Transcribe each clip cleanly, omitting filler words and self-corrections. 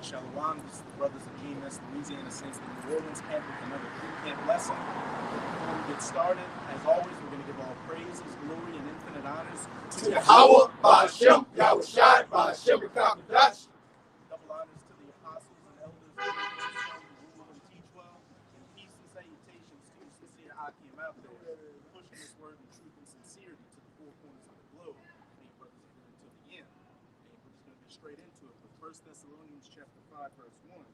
Shalawam. This is the brothers of GMS Louisiana Saints in New Orleans camp with another free camp lesson. Before we get started, as always, we're going to give all praises, glory, and infinite honors to YAHAWAH, bahasham, Yahawashi, bahasham, Microchip. Double honors to the apostles and elders who rule and teach well, and peace and salutations to you sincere Akim out there, pushing this word in truth and sincerity to the four corners of the globe. May you brothers here until the end. And we're just going to get straight into it with 1 Thessalonians chapter 5, verse 1.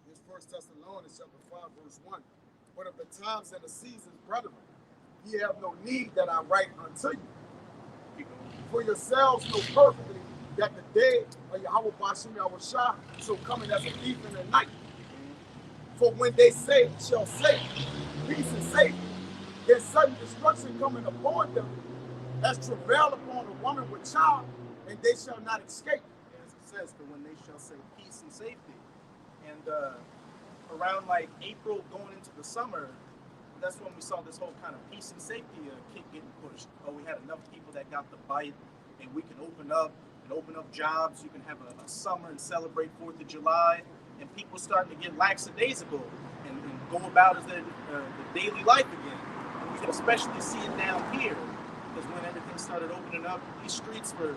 This 1 Thessalonians chapter 5, verse 1. But of the times and the seasons, brethren, ye have no need that I write unto you. For yourselves know perfectly that the day of Yahweh Bashim Yahawashi shall come in as a thief in the night. For when they shall say, peace and safety, then sudden destruction coming upon them, as travail upon a woman with child, and they shall not escape. As it says, but when they shall say peace and safety. And around like April going into the summer, that's when we saw this whole kind of peace and safety kick getting pushed. Oh, we had enough people that got the bite, and we can open up jobs. You can have a summer and celebrate 4th of July, and people starting to get lackadaisical and go about as their daily life again. And we can especially see it down here, because when everything started opening up, these streets for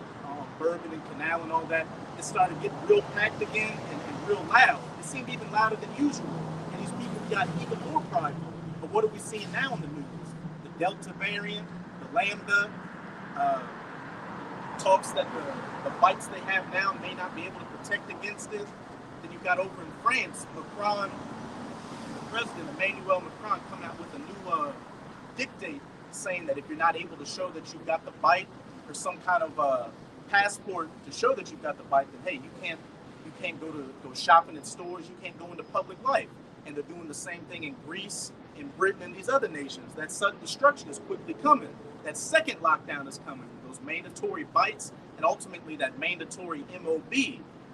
Bourbon and Canal and all that, it started getting real packed again and real loud. It seemed even louder than usual, and these people got even more prideful. But what are we seeing now in the news? The Delta variant, the Lambda, talks that the bites they have now may not be able to protect against it. Then you got over in France, Macron, the president, Emmanuel Macron, come out with a new dictate saying that if you're not able to show that you got the bite or some kind of passport to show that you got the bite, then hey, you can't go shopping in stores, you can't go into public life. And they're doing the same thing in Greece, in Britain, and these other nations. That sudden destruction is quickly coming. That second lockdown is coming. Those mandatory bites, and ultimately that mandatory MOB.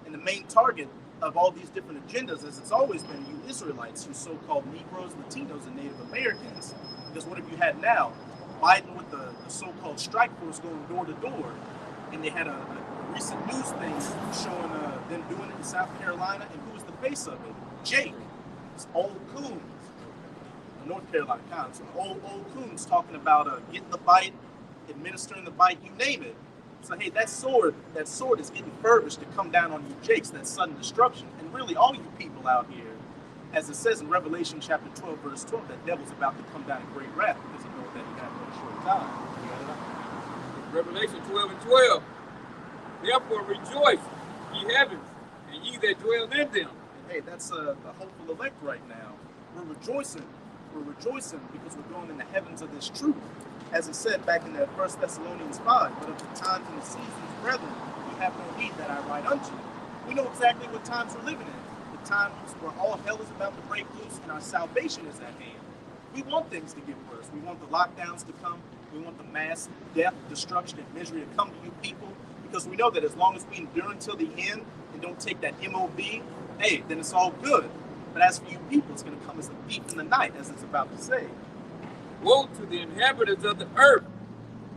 And the main target of all these different agendas, as it's always been, you Israelites, you so-called Negroes, Latinos, and Native Americans. Because what have you had now? Biden with the so-called strike force going door to door. And they had a recent news thing showing them doing it in South Carolina. And who was the face of it? Jake. This old coons. North Carolina Council. Old coons talking about getting the bite, administering the bite, you name it. So hey, that sword is getting furbished to come down on you Jakes, that sudden destruction. And really all you people out here, as it says in Revelation chapter 12, verse 12, that devil's about to come down in great wrath because he knows that he got no short time. Revelation 12 and 12. Therefore rejoice, ye heavens, and ye that dwell in them. And hey, that's the hopeful elect right now. We're rejoicing because we're going in the heavens of this truth. As it said back in that 1 Thessalonians 5, but of the times and the seasons, brethren, we have no need that I write unto you. We know exactly what times we're living in. The times where all hell is about to break loose and our salvation is at hand. We want things to get worse. We want the lockdowns to come. We want the mass death, destruction, and misery to come to you people, because we know that as long as we endure until the end and don't take that MOB, hey, then it's all good. But as for you people, it's going to come as a thief in the night, as it's about to say. Woe to the inhabitants of the earth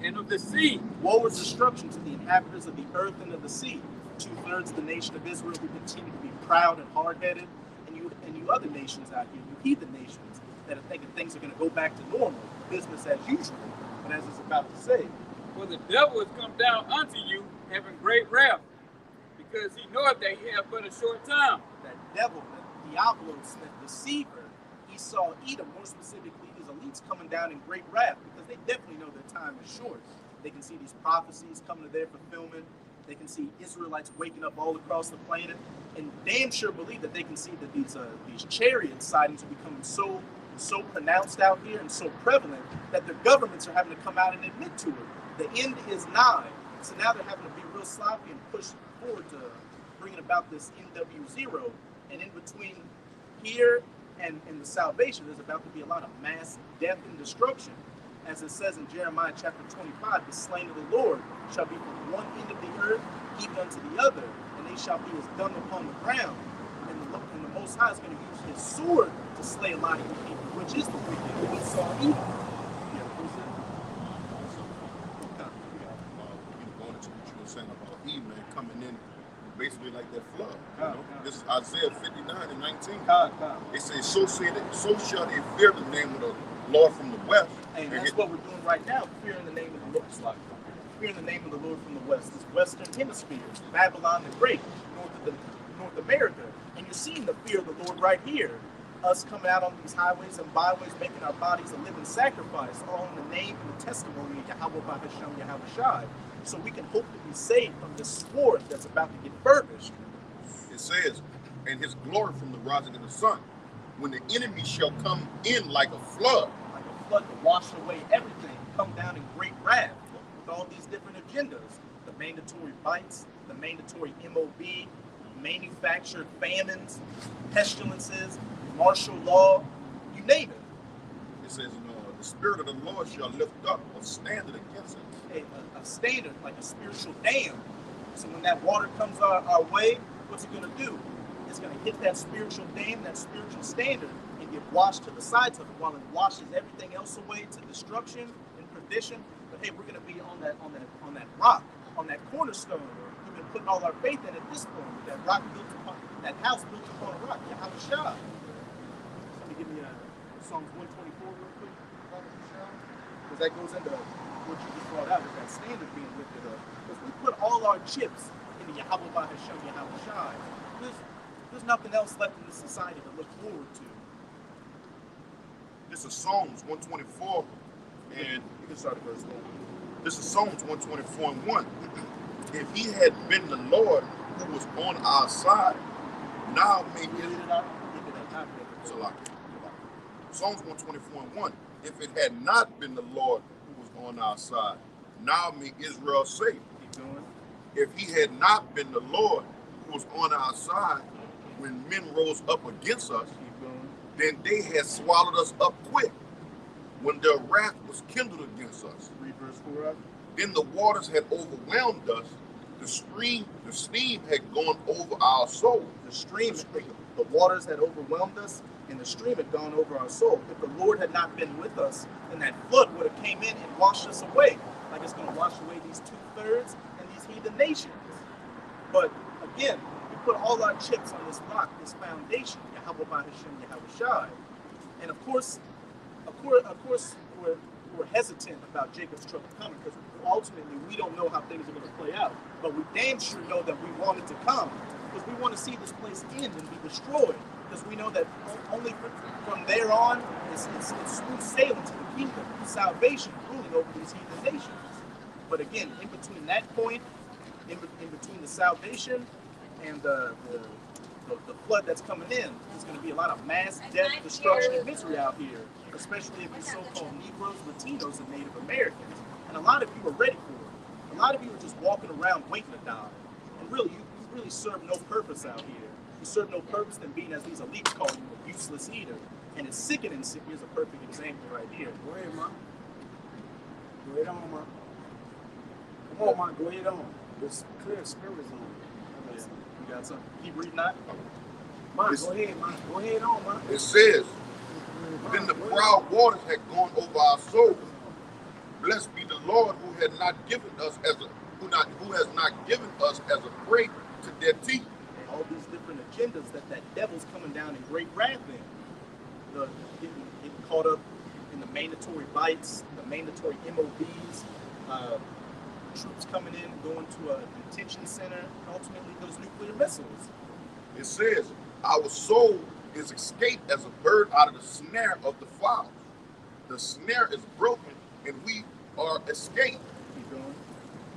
and of the sea. Woe is destruction to the inhabitants of the earth and of the sea. 2/3 of the nation of Israel who continue to be proud and hard-headed, and you other nations out here, you heathen nations, that are thinking things are going to go back to normal, business as usual. But as it's about to say, for the devil has come down unto you, having great wrath, because he knoweth that he hath but a short time. That devil, that Diablos, that deceiver, Esau, Edom, more specifically, his elites coming down in great wrath, because they definitely know their time is short. They can see these prophecies coming to their fulfillment. They can see Israelites waking up all across the planet, and damn sure believe that they can see that these chariot sightings are becoming so pronounced out here and so prevalent that their governments are having to come out and admit to it. The end is nigh. So now they're having to be real sloppy and push forward to bringing about this NW0. And in between here and the salvation, there's about to be a lot of mass death and destruction. As it says in Jeremiah chapter 25, the slain of the Lord shall be from one end of the earth even unto the other, and they shall be as dung upon the ground. And the Most High is going to use his sword to slay a lot of you people, which is the wicked who we saw evil. Yeah, going into what you were saying about E-Man coming in basically like that flood. God. This is Isaiah 59 and 19. God. It says, so shall they fear the name of the Lord from the west. And that's what we're doing right now, fearing the name of the Lord. Fearing the name of the Lord from the west, this western hemisphere, Babylon the Great, North America. And you're seeing the fear of the Lord right here. Us coming out on these highways and byways, making our bodies a living sacrifice, all in the name and the testimony of Yahawah, bahasham, Yahawashi, so we can hope to be saved from this sword that's about to get furbished. It says, and his glory from the rising of the sun, when the enemy shall come in like a flood. Like a flood to wash away everything, come down in great wrath with all these different agendas. The mandatory bites, the mandatory MOB, manufactured famines, pestilences, martial law, you name it. It says, the spirit of the Lord shall lift up a standard against it. A standard, like a spiritual dam. So when that water comes our way, what's it going to do? It's going to hit that spiritual dam, that spiritual standard, and get washed to the sides of it, while it washes everything else away to destruction and perdition. But hey, we're going to be on that rock, on that cornerstone. We've been putting all our faith in at this point. With that rock built upon, that house built upon a rock. Yahawashi. Somebody give me Psalms 124 real quick, because that goes into what you just brought out with that standard being lifted up. Because we put all our chips in the Yahawaha bahasham, Yahawashi. There's nothing else left in this society to look forward to. This is Psalms 124, and you can start at verse 1. This is Psalms 124 and 1. If he had been the Lord who was on our side, now may his Psalms 124 and 1. If it had not been the Lord who was on our side, now may Israel say. Keep going. If he had not been the Lord who was on our side, when men rose up against us, then they had swallowed us up quick. When their wrath was kindled against us, Read verse 4 up. Then the waters had overwhelmed us. The steam had gone over our soul. The waters had overwhelmed us, and the stream had gone over our soul. If the Lord had not been with us, then that flood would have came in and washed us away, like it's going to wash away these 2/3 and these heathen nations. But again, we put all our chips on this rock, this foundation, Yahawaha bahasham, Yahawashi. And of course, we're hesitant about Jacob's trouble coming, because ultimately we don't know how things are going to play out. But we damn sure know that we want it to come, because we want to see this place end and be destroyed. Because we know that only from there on, it's smooth sailing to the kingdom, salvation ruling over these heathen nations. But again, in between that point, in between the salvation and the flood that's coming in, there's going to be a lot of mass death, destruction, and misery out here, especially if you're so-called Negroes, Latinos, and Native Americans. And a lot of you are ready for it. A lot of you are just walking around waiting to die. And really, you really serve no purpose out here. You serve no purpose than being, as these elites call you, a useless eater. And it's sickening. Here's a perfect example right here. Go ahead, man. Go ahead on, man. Come on, man. Go ahead on. There's clear spirits on. Yeah. You got something? Keep reading that. Man, go ahead, man. Go ahead on, man. It says, then the proud waters had gone over our souls. Blessed be the Lord who had not given us who has not given us as a prey to their teeth. And all these different agendas that devil's coming down in great wrath in. Getting caught up in the mandatory bites, the mandatory MOBs, troops coming in, going to a detention center, and ultimately those nuclear missiles. It says, our soul is escaped as a bird out of the snare of the fowls. The snare is broken, and we are escaped. Keep going.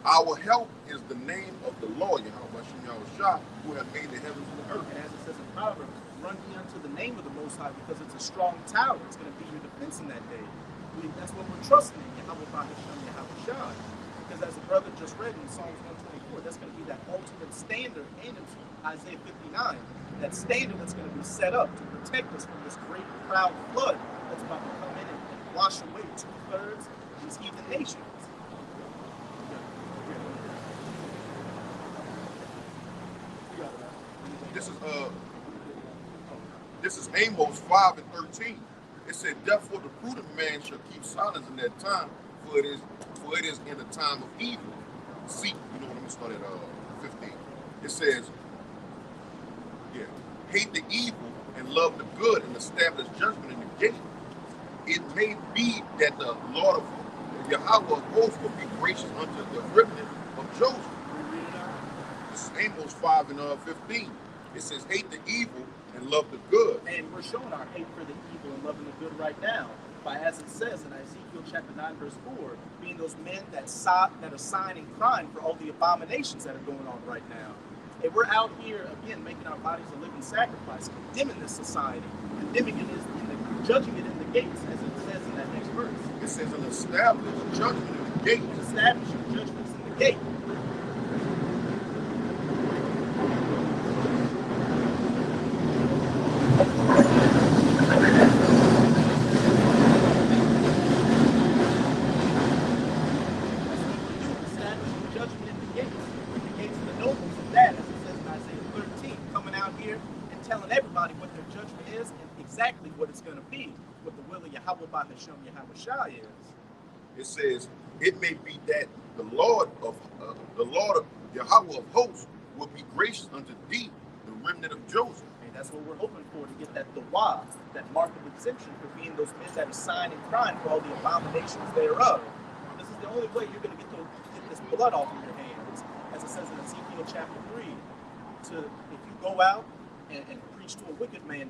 Our help is the name of the Lord, Yahawashi, who has made the heavens and the earth. And as it says in Proverbs, run ye unto the name of the Most High, because it's a strong tower. It's going to be your defense in that day. That's what we're trusting in, Yahawashi. Because as the brother just read in Psalms 124, that's going to be that ultimate standard, and in Isaiah 59, that standard that's going to be set up to protect us from this great proud flood that's about to come in and wash away 2/3 of these heathen nations. This is Amos 5 and 13. It said, therefore the prudent man shall keep silence in that time, for it is in the time of evil. See, let me start at 15. It says, yeah, hate the evil and love the good and establish judgment in the gate. It may be that the Lord of Yahawah of hosts will be gracious unto the remnant of Joseph. This is Amos 5 and 15. It says, hate the evil and love the good. And we're showing our hate for the evil and loving the good right now by, as it says in Ezekiel chapter 9, verse 4, being those men that are sighing and crying for all the abominations that are going on right now. And we're out here, again, making our bodies a living sacrifice, condemning this society, condemning it judging it in the gates, as it says in that next verse. It says, and establish judgment in the gate. Establishing judgments in the gate. Bahasham Yahawashi is. It says, it may be that the Lord of Yahawah of hosts will be gracious unto thee, the remnant of Joseph. And that's what we're hoping for, to get that dawah, that mark of exemption for being those men that are sighing and crying for all the abominations thereof. This is the only way you're going to get this blood off of your hands, as it says in Ezekiel chapter 3. If you go out and preach to a wicked man,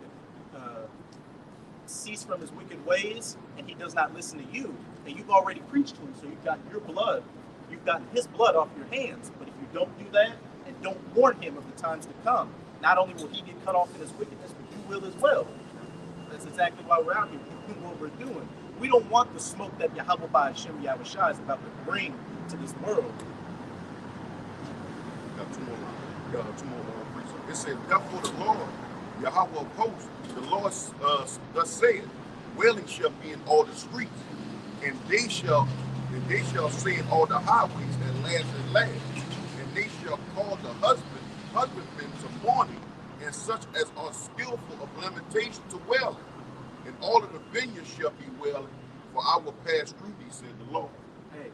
cease from his wicked ways, and he does not listen to you, and you've already preached to him, so you've gotten your blood, you've gotten his blood off your hands. But if you don't do that and don't warn him of the times to come, not only will he get cut off in his wickedness, but you will as well. That's exactly why we're out here doing what we're doing. We don't want the smoke that Yahawah bahasham Yahawashi is about to bring to this world. Got two more precepts. It says, therefore the Lord, Yahawah of hosts, the Lord thus saith, wailing shall be in all the streets, and they shall say in all the highways, at last, and they shall call the husbandmen to mourning, and such as are skillful of lamentation to wailing, and all of the vineyards shall be wailing, for I will pass through thee, said the Lord. Hey,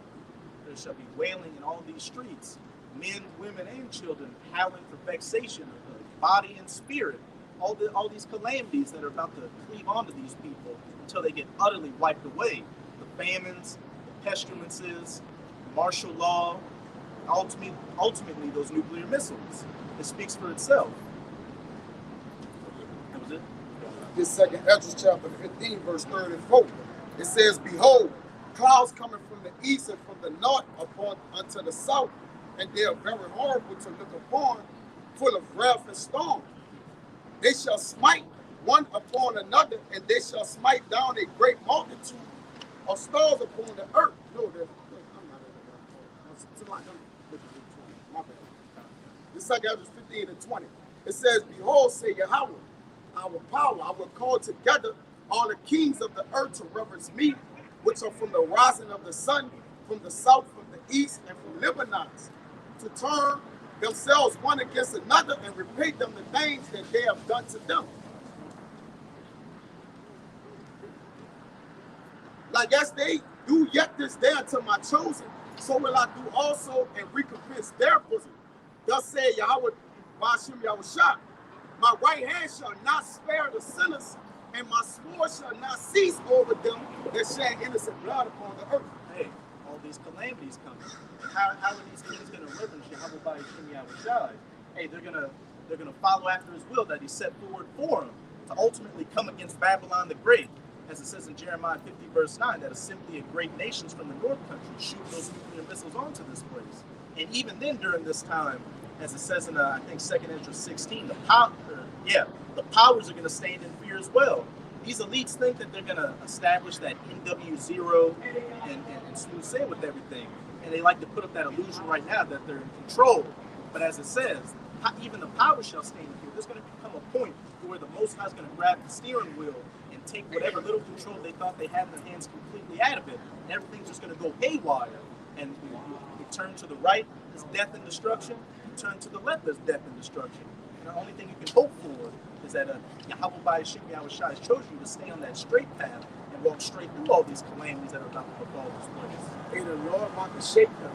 there shall be wailing in all these streets, men, women, and children howling for vexation of body and spirit. All these calamities that are about to cleave onto these people until they get utterly wiped away. The famines, the pestilences, martial law, ultimately those nuclear missiles. It speaks for itself. That was it. This second Ezra chapter 15, verse 34. It says, behold, clouds coming from the east and from the north upon unto the south, and they are very horrible to look upon, full of wrath and storm. They shall smite one upon another, and they shall smite down a great multitude of stars upon the earth. No, I'm not. My bad. This second Ezra 15 and 20. It says, behold, say Yahawah, our power, I will call together all the kings of the earth to reverence me, which are from the rising of the sun, from the south, from the east, and from Lebanon, to turn themselves one against another and repay them the things that they have done to them. Like as they do yet this day unto my chosen, so will I do also and recompense their bosom. Thus said Yahawah bahasham Yahawashi, my right hand shall not spare the sinners, and my sword shall not cease over them that shed innocent blood upon the earth. Hey, all these calamities coming. How are these kings going to reverence Yahawah bahasham Yahawashi? Hey, they're gonna follow after his will that he set forward for them to ultimately come against Babylon the Great, as it says in Jeremiah 50 verse 9, that assembly of great nations from the north country shoot those nuclear missiles onto this place. And even then, during this time, as it says in I think 2nd Ezra 16, the powers are going to stand in fear as well. These elites think that they're going to establish that NW0 and smooth sail with everything. And they like to put up that illusion right now that they're in control. But as it says, even the powers shall stand in fear. There's going to become a point where the Most High is going to grab the steering wheel and take whatever little control they thought they had in their hands completely out of it. And everything's just going to go haywire. And you turn to the right is death and destruction. You turn to the left is death and destruction. And the only thing you can hope for is that Yahawah bahasham Yahawashi has chosen you to stay on that straight path and walk straight through all these calamities that are about to befall this place. Hey, the Lord want to shake them.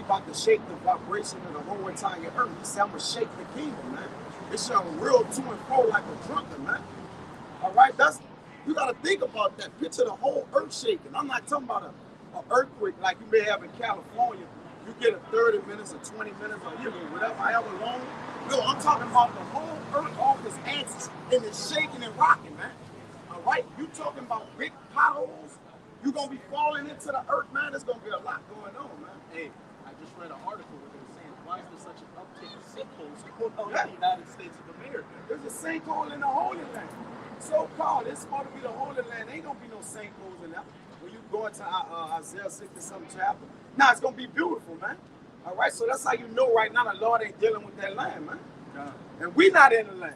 about to shake the vibration of the whole entire earth. He said, I'm going to shake the kingdom, man. It shall real to and fro like a drunkard, man. All right, you got to think about that. Picture the whole earth shaking. I'm not talking about an earthquake like you may have in California. You get a 30 minutes or 20 minutes or whatever, however long. No, I'm talking about the whole earth off its axis and it's shaking and rocking, man. All right, you talking about big potholes. You're going to be falling into the earth, man. There's going to be a lot going on, man. Hey, I just read an article where they were saying, why is there such an uptick in sinkholes going on in the United States of America? There's a sinkhole in the Holy Land. So-called, it's supposed to be the Holy Land. Ain't going to be no sinkholes in there. When you go into Isaiah 60-something chapter, nah, it's going to be beautiful, man. All right, so that's how you know right now the Lord ain't dealing with that land, man. And we not in the land.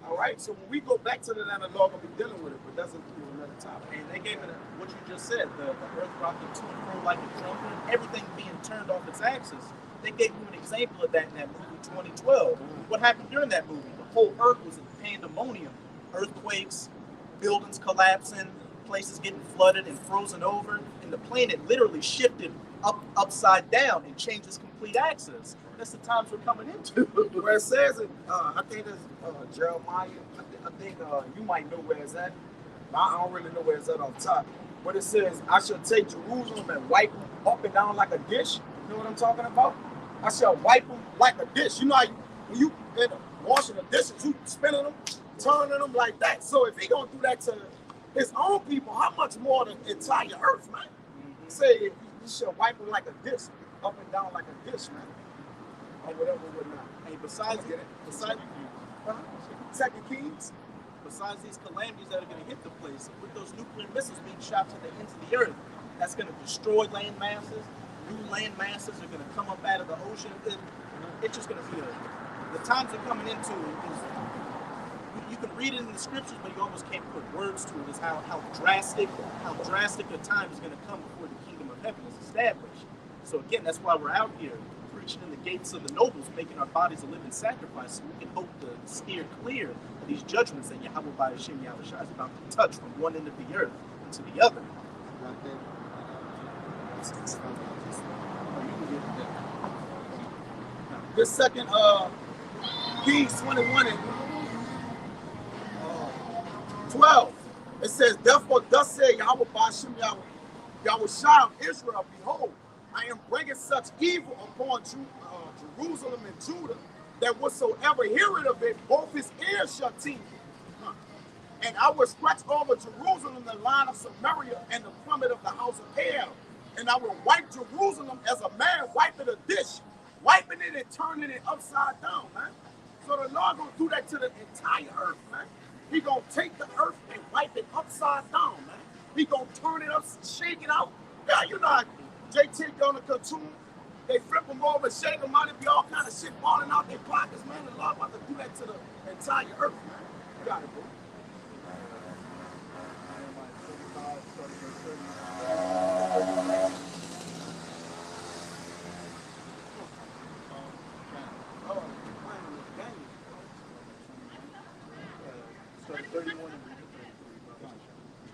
All right, so when we go back to the land, the Lord going to be dealing with it, but that's another topic. And they gave it what you just said, the earth rocking to and fro like a trumpet, everything being turned off its axis. They gave you an example of that in that movie 2012. What happened during that movie? The whole earth was in pandemonium. Earthquakes, buildings collapsing, places getting flooded and frozen over, and the planet literally shifted upside down and changed its complete axis. That's the times we're coming into. Where it says it, I think it's Jeremiah. I think you might know where it's at. I don't really know where it's at off top. But it says, I shall take Jerusalem and wipe them up and down like a dish. You know what I'm talking about? I shall wipe them like a dish. You know how when you washing the dishes, you spinning them, turning them like that. So if he gonna do that to his own people, how much more the entire earth, man? Say you shall wipe them like a dish, up and down like a dish, man. Or whatnot. Hey, besides Second Kings, besides these calamities that are going to hit the place, with those nuclear missiles being shot to the ends of the earth, that's going to destroy land masses. New land masses are going to come up out of the ocean. It's just going to be the times we're coming into is, you can read it in the scriptures, but you almost can't put words to it. Is how drastic a time is going to come before the kingdom of heaven is established. So again, that's why we're out here preaching in the gates of the nobles, making our bodies a living sacrifice, so we can hope to steer clear of these judgments that Yahawah bahasham Yahawashi is about to touch from one end of the earth to the other. This second Kings 21 and 12, it says, therefore thus said Yahawah bahasham Yahawashi of Israel, behold, I am bringing such evil upon Jerusalem and Judah that whatsoever heareth of it, both his ears shall tingle. And I will stretch over Jerusalem the line of Samaria and the plummet of the house of Ahab. And I will wipe Jerusalem as a man wiping a dish, wiping it and turning it upside down, man. So the Lord gonna do that to the entire earth, man. He gonna take the earth and wipe it upside down, man. He gonna turn it up, shake it out. Yeah, you know how JT on the cartoon, they flip them over, shake them out, it be all kind of shit falling out their pockets, man. The Lord about to do that to the entire earth, man. You got it, bro.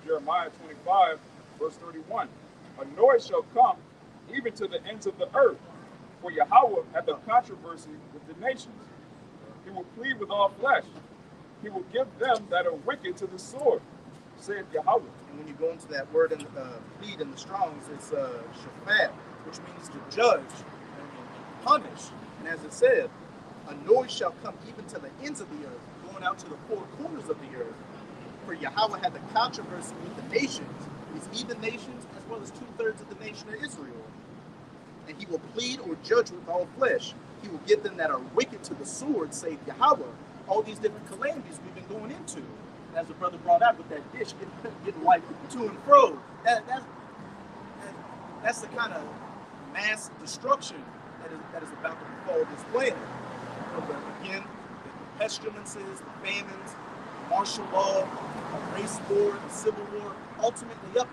Jeremiah 25, verse 31. A noise shall come even to the ends of the earth, for Yahawaah had the controversy with the nations. He will plead with all flesh. He will give them that are wicked to the sword, saith Yahawaah. And when you go into that word in plead in the Strongs, it's shafat, which means to judge and punish. And as it said, a noise shall come even to the ends of the earth, going out to the four corners of the earth. For Yahawaah had the controversy with the nations, these heathen nations, as well as 2/3 of the nation of Israel. And he will plead or judge with all flesh. He will give them that are wicked to the sword, save Yahawaah. All these different calamities we've been going into. And as the brother brought out with that dish getting wiped to and fro. That's the kind of mass destruction that is about to befall this planet. Again, the pestilences, the famines, martial law, a race war, the civil war, ultimately up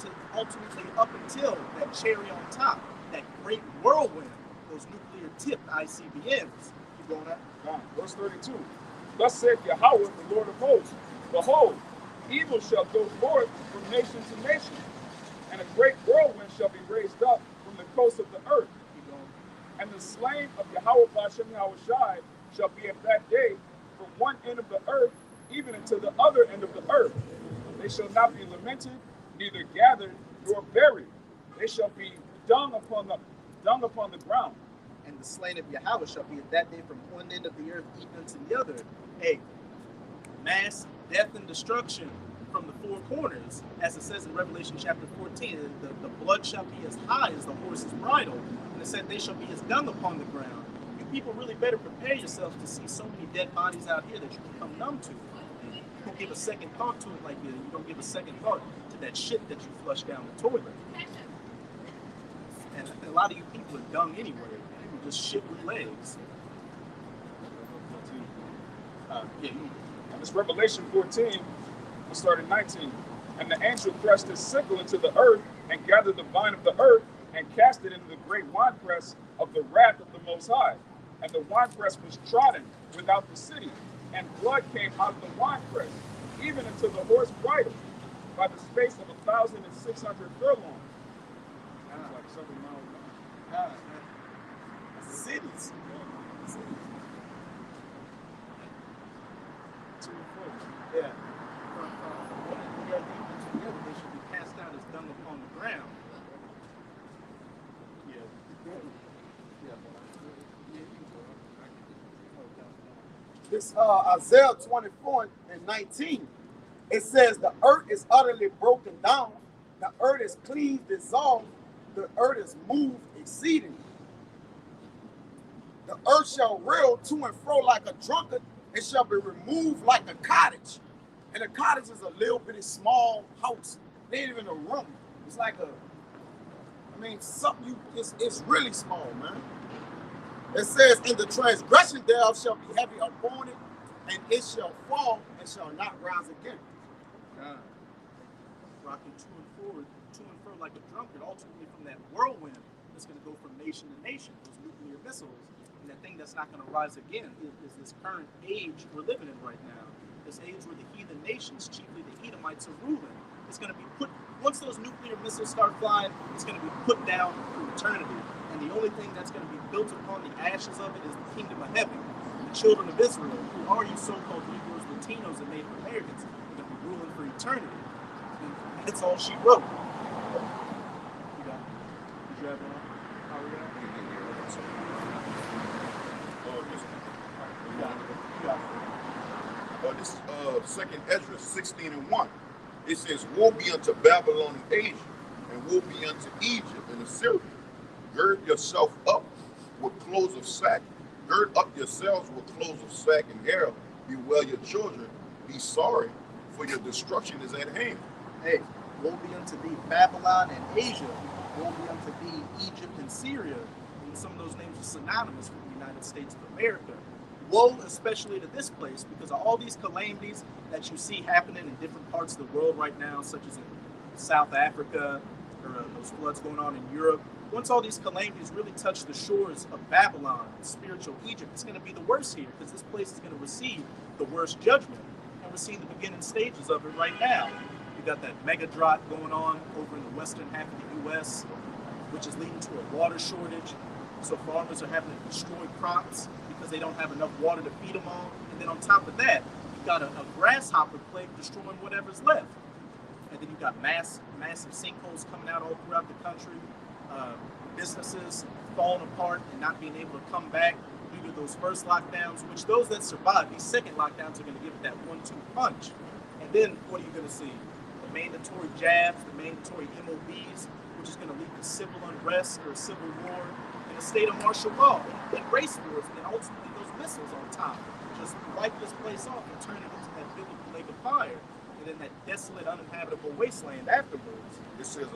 until that cherry on top, that great whirlwind, those nuclear tipped ICBMs. Keep going up. Verse 32. Thus saith Yahawaah, the Lord of hosts, behold, evil shall go forth from nation to nation, and a great whirlwind shall be raised up from the coast of the earth. And the slain of Yahawah bahasham Yahawashi shall be at that day from one end of the earth even unto the other end of the earth. They shall not be lamented, neither gathered nor buried. They shall be dung upon the ground. And the slain of Yahweh shall be at that day from one end of the earth even unto the other. Hey, mass death and destruction from the four corners, as it says in Revelation chapter 14. The blood shall be as high as the horse's bridle, and it said they shall be as dung upon the ground. You people really better prepare yourselves to see so many dead bodies out here that you become numb to. You don't give a second thought to it like you don't give a second thought to that shit that you flush down the toilet. And a lot of you people are dung anyway. You just shit with legs. And this Revelation 14, we'll start at 19. And the angel thrust his sickle into the earth and gathered the vine of the earth and cast it into the great winepress of the wrath of the Most High. And the winepress was trodden without the city, and blood came out of the winepress, even unto the horse bridle, by the space of 1,600 furlongs. That's like 7 miles long. That's cities. Yeah. From one end of the earth even to the other, they should be cast out as dung upon the ground. This Isaiah 24 and 19, it says the earth is utterly broken down, the earth is clean, dissolved, the earth is moved exceedingly. The earth shall reel to and fro like a drunkard, it shall be removed like a cottage. And a cottage is a little bitty small house. It ain't even a room. It's like something it's really small, man. It says, and the transgression thereof shall be heavy upon it, and it shall fall and shall not rise again. Rocking to and fro like a drunkard, ultimately from that whirlwind that's going to go from nation to nation, those nuclear missiles. And that thing that's not going to rise again is this current age we're living in right now. This age where the heathen nations, chiefly the Edomites, are ruling. It's going to be put, once those nuclear missiles start flying, it's going to be put down for eternity. And the only thing that's going to be built upon the ashes of it is the kingdom of heaven. The children of Israel, who are you so-called Negroes, Latinos, and Native Americans, are going to be ruling for eternity. And that's all she wrote. You got it? Did you have it on? How are you at? This is Second Ezra 16 and 1. It says, woe be unto Babylon and Asia, and woe be unto Egypt and Assyria. Gird yourself up with clothes of sack. Gird up yourselves with clothes of sack and hair. Bewail your children. Be sorry, for your destruction is at hand. Hey, woe be unto thee, Babylon and Asia. Woe be unto thee, Egypt and Syria. And some of those names are synonymous with the United States of America. Woe especially to this place because of all these calamities that you see happening in different parts of the world right now, such as in South Africa, or those floods going on in Europe. Once all these calamities really touch the shores of Babylon, spiritual Egypt, it's going to be the worst here because this place is going to receive the worst judgment. And we're seeing the beginning stages of it right now. You got that mega drought going on over in the western half of the U.S., which is leading to a water shortage. So farmers are having to destroy crops because they don't have enough water to feed them all. And then on top of that, you've got a grasshopper plague destroying whatever's left. And then you've got massive sinkholes coming out all throughout the country. Businesses falling apart and not being able to come back due to those first lockdowns, which those that survive, these second lockdowns are going to give it that 1-2 punch. And then what are you going to see? The mandatory jabs, the mandatory MOBs, which is going to lead to civil unrest or a civil war and a state of martial law and race wars, and then ultimately those missiles on top just wipe this place off and turn it into that biblical lake of fire, and then that desolate, uninhabitable wasteland afterwards. It says,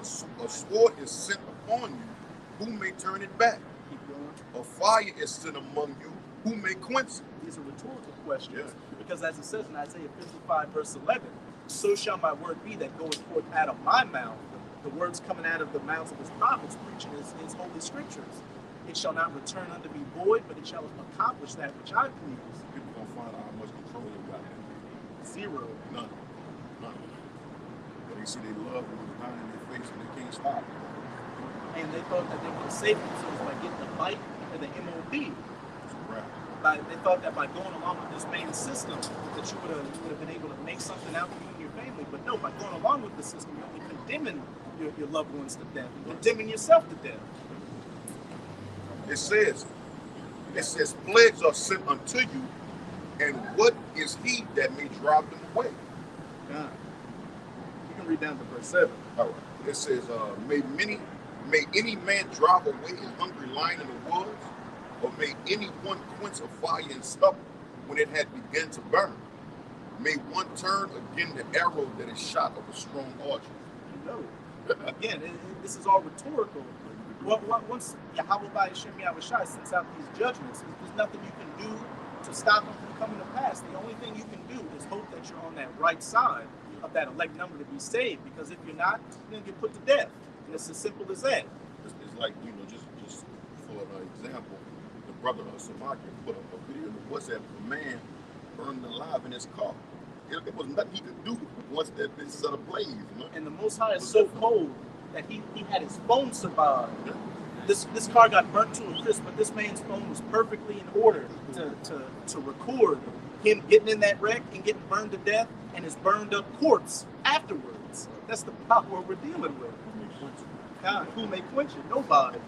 a sword is sent upon you, who may turn it back? Keep going. A fire is sent among you, who may quench it? These are rhetorical questions, because as it says in Isaiah 55, verse 11, so shall my word be that goeth forth out of my mouth, the words coming out of the mouths of his prophets, preaching his holy scriptures. It shall not return unto me void, but it shall accomplish that which I please. People gonna find out how much control they got. Zero. None. But they see they love when it's down in their face and they can't stop. And they thought that they were going to save themselves by getting a bite or the MOB. Right. They thought that by going along with this main system that you would have been able to make something out of you and your family. But no, by going along with the system, you're only condemning your loved ones to death, and condemning yourself to death. It says, plagues are sent unto you, and what is he that may drive them away? God. You can read down to verse 7. All right. It says, may any man drive away a hungry lion in the woods, or may any one quench a fire in stubble when it had begun to burn? May one turn again the arrow that is shot of a strong archer? No. Again, this is all rhetorical. Once YAHAWAH sends out these judgments, there's nothing you can do to stop them from coming to pass. The only thing you can do is hope that you're on that right side of that elect number to be saved. Because if you're not, you're going to get put to death. And it's as simple as that. It's like, just for an example, the brother of Samaki put up a video in the WhatsApp of a man burned alive in his car. It was nothing he could do once that been set ablaze. And the Most High is so cold that he had his phone survive. This car got burnt to a crisp, but this man's phone was perfectly in order to record him getting in that wreck and getting burned to death and his burned up corpse afterwards. That's the power we're dealing with. God, who may quench it? Nobody.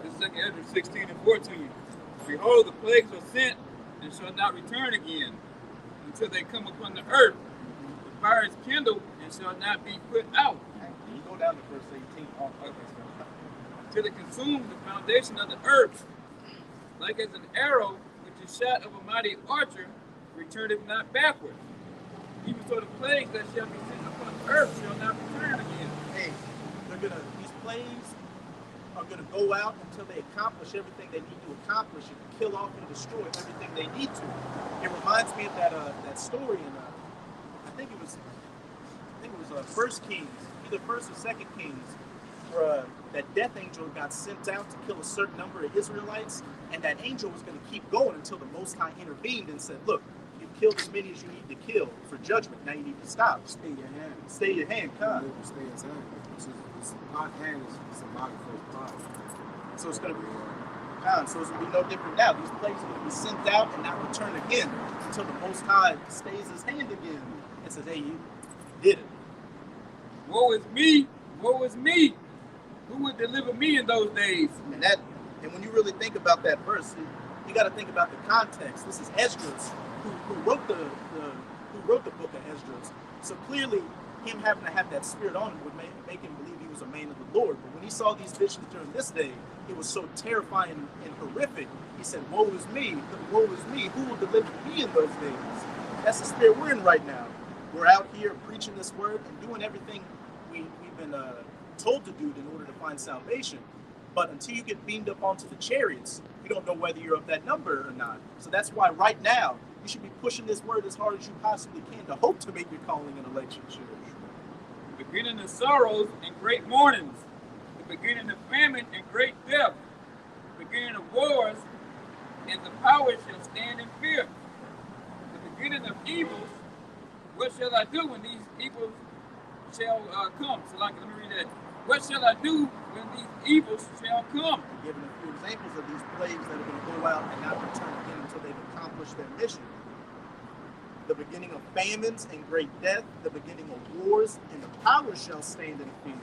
This is 2 Ezra 16 and 14. Behold, the plagues are sent and shall not return again until they come upon the earth. The fire is kindled and shall not be put out. You go down to verse 18. Till it consumes the foundation of the earth, like as an arrow which is shot of a mighty archer, returneth not backward. Even so, the plagues that shall be sent upon the earth shall not return again. Hey, these plagues are gonna go out until they accomplish everything they need to accomplish and kill off and destroy everything they need to. It reminds me of that story in I think it was First Kings, either First or Second Kings, where that death angel got sent out to kill a certain number of Israelites, and that angel was going to keep going until the Most High intervened and said, "Look, you killed as many as you need to kill for judgment. Now you need to stop. Stay your hand. Stay your hand, God." Stay his hand. My hand is symbolic for pride. So it's going to be God. So it's going to be no different now. These plagues are going to be sent out and not return again until the Most High stays his hand again and says, "Hey, you did it." Woe is me! Woe is me! Who would deliver me in those days? And when you really think about that verse, you got to think about the context. This is Esdras who wrote the book of Esdras. So clearly, him having to have that spirit on him would make him believe he was a man of the Lord. But when he saw these visions during this day, it was so terrifying and horrific. He said, "Woe is me! Woe is me! Who will deliver me in those days?" That's the spirit we're in right now. We're out here preaching this word and doing everything we've been told to do in order to find salvation. But until you get beamed up onto the chariots, you don't know whether you're of that number or not. So that's why right now, you should be pushing this word as hard as you possibly can to hope to make your calling and election sure. The beginning of sorrows and great mournings, the beginning of famine and great death, the beginning of wars, and the powers shall stand in fear. The beginning of evils, what shall I do when these evils shall come? So let me read that. What shall I do when these evils shall come? Giving a few examples of these plagues that are going to go out and not return again until they've accomplished their mission. The beginning of famines and great death, the beginning of wars, and the powers shall stand in fear.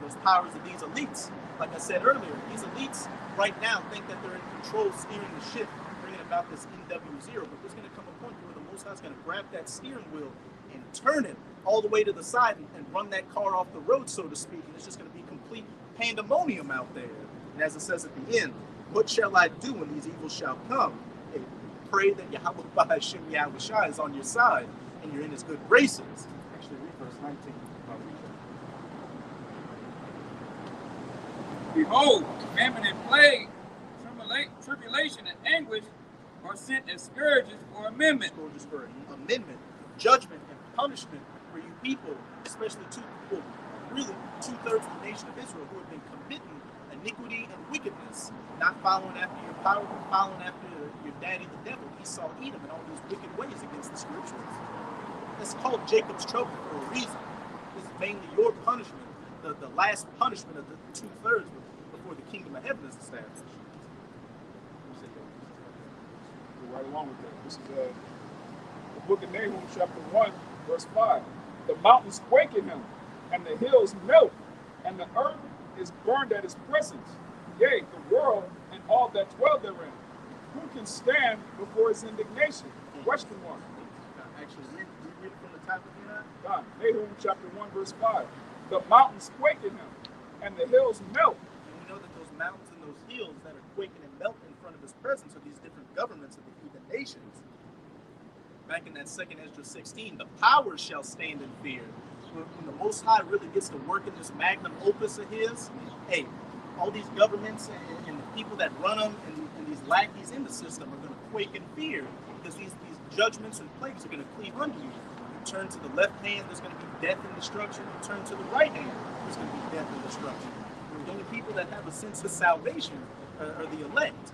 Those powers of these elites. Like I said earlier, these elites right now think that they're in control, steering the ship, bringing about this NW0. But there's going to come a point where the Most High is going to grab that steering wheel and turn it all the way to the side and run that car off the road, so to speak. And it's just going to be complete pandemonium out there. And as it says at the end, what shall I do when these evils shall come? Hey, pray that YAHAWAH is on your side and you're in his good graces. Actually, read verse 19. Behold, famine and plague, tribulation and anguish are sent as scourges or amendment. Scourges for amendment, judgment, and punishment for you people, especially really 2/3 of the nation of Israel who have been committing iniquity and wickedness, not following after your power, but following after your daddy, the devil, Esau, Edom, and all these wicked ways against the scriptures. It's called Jacob's trouble for a reason. This is mainly your punishment the last punishment of the 2/3 before the kingdom of heaven is established. Go right along with that. This is the book of Nahum, chapter 1, verse 5. The mountains quake in him, and the hills melt, and the earth is burned at his presence. Yea, the world and all that dwell therein. Who can stand before his indignation? Question mark. Actually, read it from the top again. God, Nahum chapter 1, verse 5. The mountains quake in him, and the hills melt. And we know that those mountains and those hills that are quaking and melting in front of his presence are these different governments of the heathen nations. Back in that second Ezra 16, the powers shall stand in fear. When the Most High really gets to work in this magnum opus of his, hey, all these governments and the people that run them and these lackeys in the system are going to quake in fear because these judgments and plagues are going to cleave unto you. You turn to the left hand, there's going to be death and destruction. You turn to the right hand, there's going to be death and destruction. The only people that have a sense of salvation are the elect.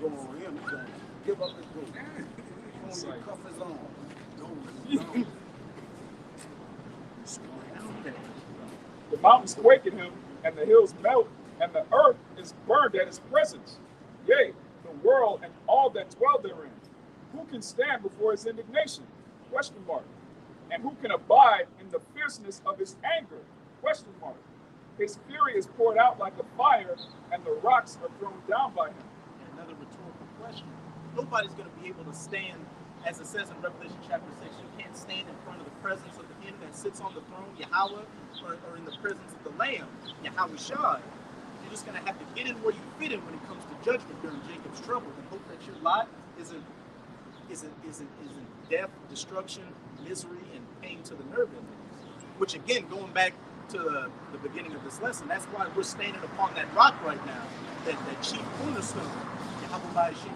Go on him. He's going to give up his gold. Cuff his on. No. The mountains quake in him, and the hills melt, and the earth is burned at his presence. Yea, the world and all that dwell therein. Who can stand before his indignation? Question mark. And who can abide in the fierceness of his anger? Question mark. His fury is poured out like a fire, and the rocks are thrown down by him. Another rhetorical question. Nobody's going to be able to stand, as it says in Revelation chapter 6, you can't stand in front of the presence of him that sits on the throne, Yahawah, or in the presence of the Lamb, Yahawashi. You're just going to have to get in where you fit in when it comes to judgment during Jacob's trouble, and hope that your lot isn't death, destruction, misery, and pain to the nerve endings. Which again, going back to the beginning of this lesson, that's why we're standing upon that rock right now, that chief cornerstone, Yahawashi,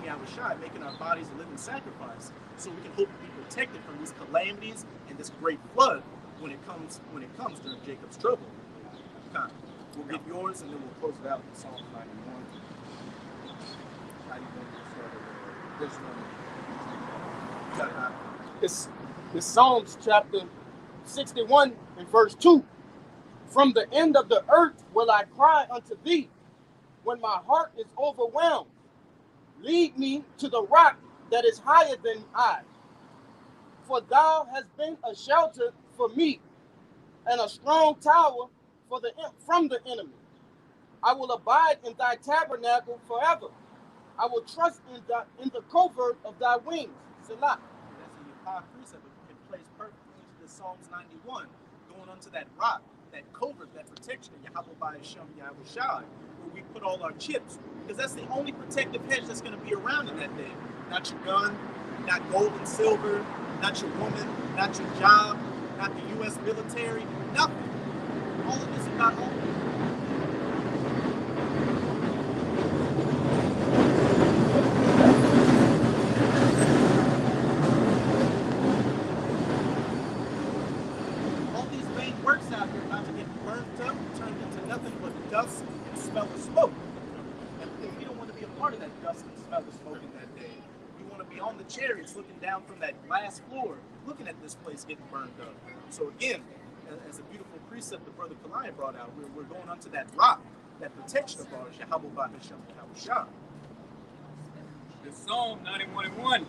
making our bodies a living sacrifice, so we can hope to be protected from these calamities and this great flood when it comes during Jacob's trouble. We'll get yours and then we'll close it out with Psalm 91. How do you want to start this one? It's Psalms chapter 61 and verse 2. From the end of the earth will I cry unto thee when my heart is overwhelmed. Lead me to the rock that is higher than I. For thou hast been a shelter for me and a strong tower from the enemy. I will abide in thy tabernacle forever. I will trust in the covert of thy wings. Selah. That's in your five precepts. It plays perfectly into the Psalms 91, going onto that rock, that covert, that protection of Yahawashi, where we put all our chips, because that's the only protective hedge that's going to be around in that day. Not your gun, not gold and silver, not your woman, not your job, not the U.S. military, nothing. All of this is not home. All these vain works out here about to get burnt up, turned into nothing but dust and smell of smoke. And we don't want to be a part of that dust and smell of smoke in that day. We want to be on the chariots looking down from that glass floor, looking at this place getting burned up. So again, as a beautiful precept the brother Kalai brought out, we're going onto that rock, that protection of ours, Yahawashi. In Psalm 91:1,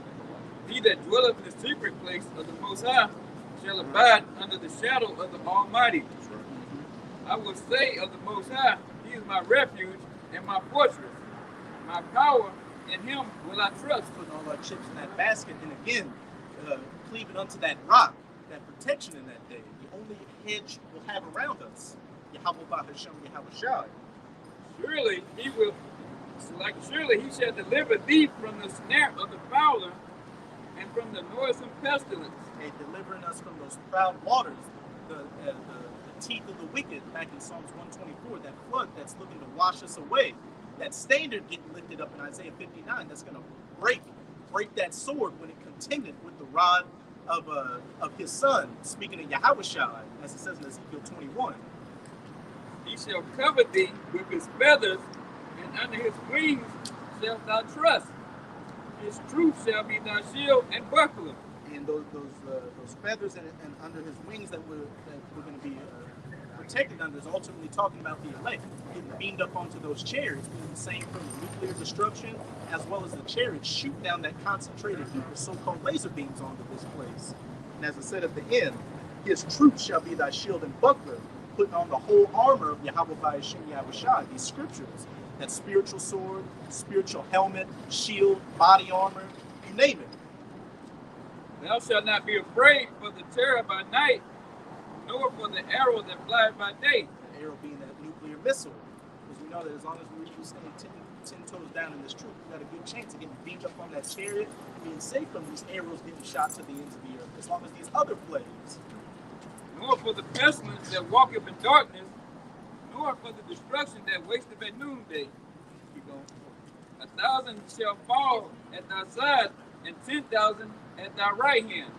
he that dwelleth in the secret place of the Most High shall abide under the shadow of the Almighty. I will say of the Most High, he is my refuge and my fortress, my power, in him will I trust. Putting all our chips in that basket, and again, cleaving onto that rock, that protection in that day. The only hedge we'll have around us, Yahawashi. Surely he shall deliver thee from the snare of the fowler and from the noisome pestilence. And delivering us from those proud waters, the teeth of the wicked, back in Psalms 124, that flood that's looking to wash us away. That standard getting lifted up in Isaiah 59, that's going to break that sword when it contended with the rod of his son, speaking of Yahawashi, as it says in Ezekiel 21. He shall cover thee with his feathers, and under his wings shalt thou trust. His truth shall be thy shield and buckler. And those feathers and under his wings that we're going to be protected under is ultimately talking about the elect getting beamed up onto those chariots, being the same from the nuclear destruction, as well as the chariots shoot down that concentrated heat, the so-called laser beams onto this place. And as I said at the end, his truth shall be thy shield and buckler, putting on the whole armor of Yahawah bahasham Yahawashi, these scriptures, that spiritual sword, spiritual helmet, shield, body armor, you name it. Thou shalt not be afraid for the terror by night, nor for the arrow that flies by day. The arrow being that nuclear missile. Because we know that as long as we stay 10 toes down in this truth, we got a good chance of getting beamed up on that chariot, being safe from these arrows getting shot to the ends of the earth, as long as these other plagues. Nor for the pestilence that walketh in darkness, nor for the destruction that wasteth at noonday. Keep going. 1,000 shall fall at thy side, and 10,000 at thy right hand,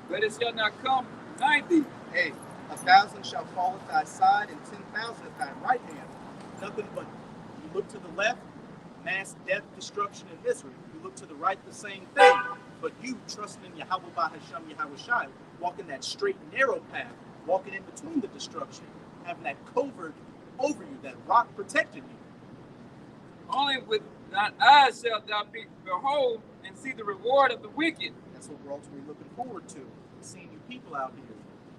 but it shall not come nigh thee. Hey, 1,000 shall fall at thy side, and 10,000 at thy right hand. Nothing but you look to the left, mass death, destruction, and misery. You look to the right, the same thing. But you, trusting in Yahawah bahasham Yahawashi, walking that straight and narrow path, walking in between the destruction, having that covert over you, that rock protecting you. Only with thine eyes shalt thou behold and see the reward of the wicked. That's what we're ultimately looking forward to, seeing you people out here.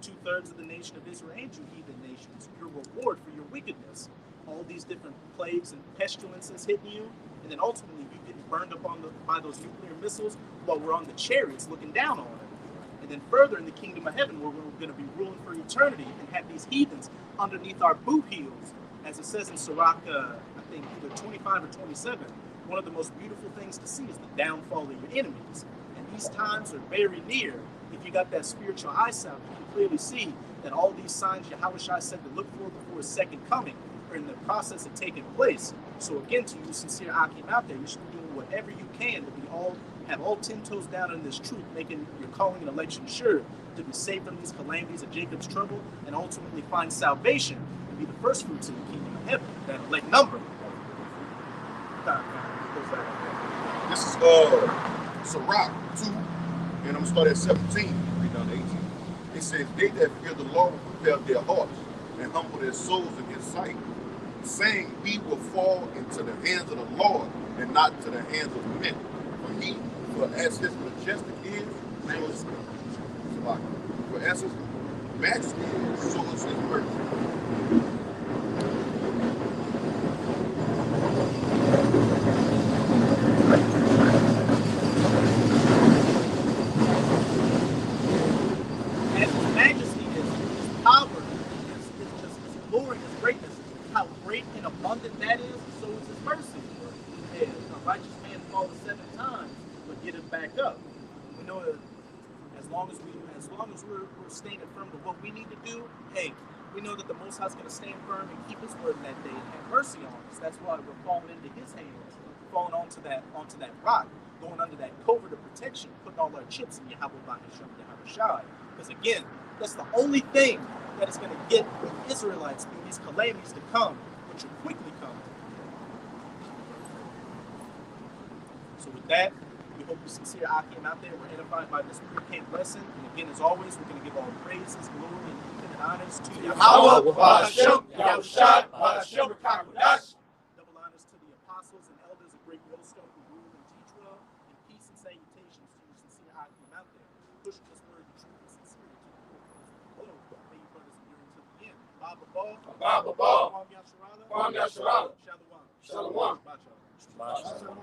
2/3 of the nation of Israel and you heathen nations, your reward for your wickedness. All these different plagues and pestilences hitting you, and then ultimately you getting burned up by those nuclear missiles while we're on the chariots looking down on it. And then further in the kingdom of heaven, where we're going to be ruling for eternity and have these heathens underneath our boot heels. As it says in Sirach, I think either 25 or 27, one of the most beautiful things to see is the downfall of your enemies. And these times are very near. If you got that spiritual eyesight, you can clearly see that all these signs Yahawashi said to look for before his second coming are in the process of taking place. So again, to you sincere Akim out there, you should be doing whatever you can to have all 10 toes down in this truth, making your calling and election sure to be safe from these calamities of Jacob's trouble and ultimately find salvation and be the first fruits in the kingdom of heaven, that elect number. This is Sirach 2, and I'm going to start at 17, read down to 18. It says, they that fear the Lord will prepare their hearts and humble their souls in his sight, saying, we will fall into the hands of the Lord and not to the hands of men. For as his majestic is, for as his majesty is, so is his mercy. As his majesty is, his power, his glory, his greatness, how great and abundant that is, so is his mercy. And a righteous man falls 7 times, but get it back up. We know that as long as we're standing firm to what we need to do, hey, we know that the Most High is going to stand firm and keep his word in that day and have mercy on us. That's why we're falling into his hands, falling onto that rock, going under that covert of protection, putting all our chips in Yahawah bahasham Yahawashi. Because again, that's the only thing that is going to get the Israelites through these calamities to come, which will quickly come. So with that, we hope you sincere Akim out there were edified by this pre-camp lesson. And again, as always, we're going to give all praises, glory, and infinite honors to Yahawashi, bahasham Yahawashi, bahasham Yahawashi. Double honors to the apostles and elders of Great Millstone who rule and teach well, and peace and salutations to you sincere Akim out there, pushing this word of truth and sincerity to the Lord. May you brothers endure until the end. Baba Ball. Baba Ball. Kwam Yasharala. Kwam Yasharala. Shalawam. Shalawam. Basha. Shalom.